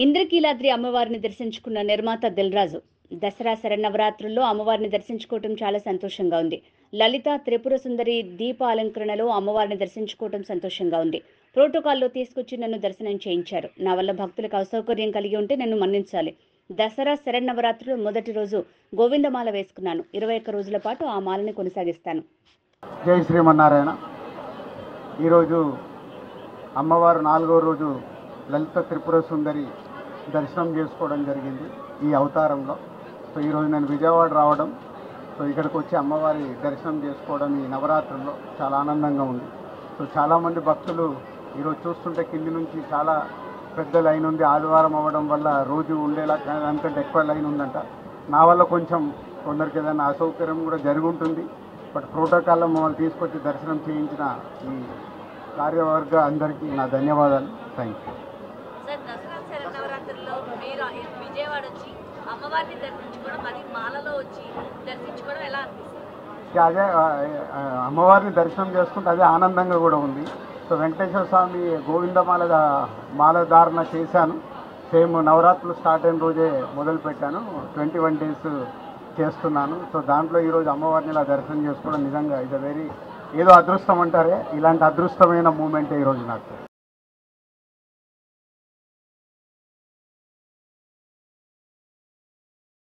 ఇంద్రకీలాద్రి అమ్మవారిని దర్శించుకున్న నిర్మాత దిల్రాజు దసరా శరన్నవరాత్రుల్లో అమ్మవారిని దర్శించుకోవటం చాలా సంతోషంగా ఉంది. లలిత త్రిపుర సుందరి దీప అలంకరణలో అమ్మవారిని దర్శించుకోవటం సంతోషంగా ఉంది. ప్రోటోకాల్లో తీసుకొచ్చి నన్ను దర్శనం చేయించారు. నా వల్ల భక్తులకు అసౌకర్యం కలిగి ఉంటే నన్ను మన్నించాలి. దసరా శరన్నవరాత్రులు మొదటి రోజు గోవిందమాల వేసుకున్నాను. 21 రోజుల పాటు ఆ మాలని కొనసాగిస్తాను. జై శ్రీమన్నారాయణ. ఈరోజు అమ్మవారు 4వ రోజు లలిత త్రిపుర సుందరి దర్శనం చేసుకోవడం జరిగింది ఈ అవతారంలో. సో ఈరోజు నేను విజయవాడ రావడం, సో ఇక్కడికి వచ్చి అమ్మవారి దర్శనం చేసుకోవడం ఈ నవరాత్రుల్లో చాలా ఆనందంగా ఉంది. సో చాలామంది భక్తులు ఈరోజు చూస్తుంటే కింది నుంచి చాలా పెద్ద లైన్ ఉంది. ఆదివారం అవ్వడం వల్ల రోజు ఉండేలా దానికంటే ఎక్కువ లైన్ ఉందంట. నా వల్ల కొంచెం కొందరికి ఏదైనా అసౌకర్యం కూడా జరుగుంటుంది. బట్ ప్రోటోకాల్లో మమ్మల్ని తీసుకొచ్చి దర్శనం చేయించిన ఈ కార్యవర్గ అందరికీ నా ధన్యవాదాలు. Thank you. సార్, దసరా శరన్నవరాత్రుల్లో మీరు విజయవాడ వచ్చి అమ్మవారిని దర్శించుకోవడం, మరి మాలలో వచ్చి దర్శించుకోవడం ఎలా అనిపిస్తుంది? అదే అమ్మవారిని దర్శనం చేసుకుంటే అదే ఆనందంగా కూడా ఉంది. సో వెంకటేశ్వర స్వామి మాల ధారణ చేశాను. సేమ్ నవరాత్రులు స్టార్ట్ అయిన రోజే మొదలు పెట్టాను. 21 days చేస్తున్నాను. సో దాంట్లో ఈరోజు అమ్మవారిని ఇలా దర్శనం చేసుకోవడం నిజంగా ఇది ఏదో అదృష్టం అంటారే, ఇలాంటి అదృష్టమైన మూమెంటే ఈరోజు నాకు.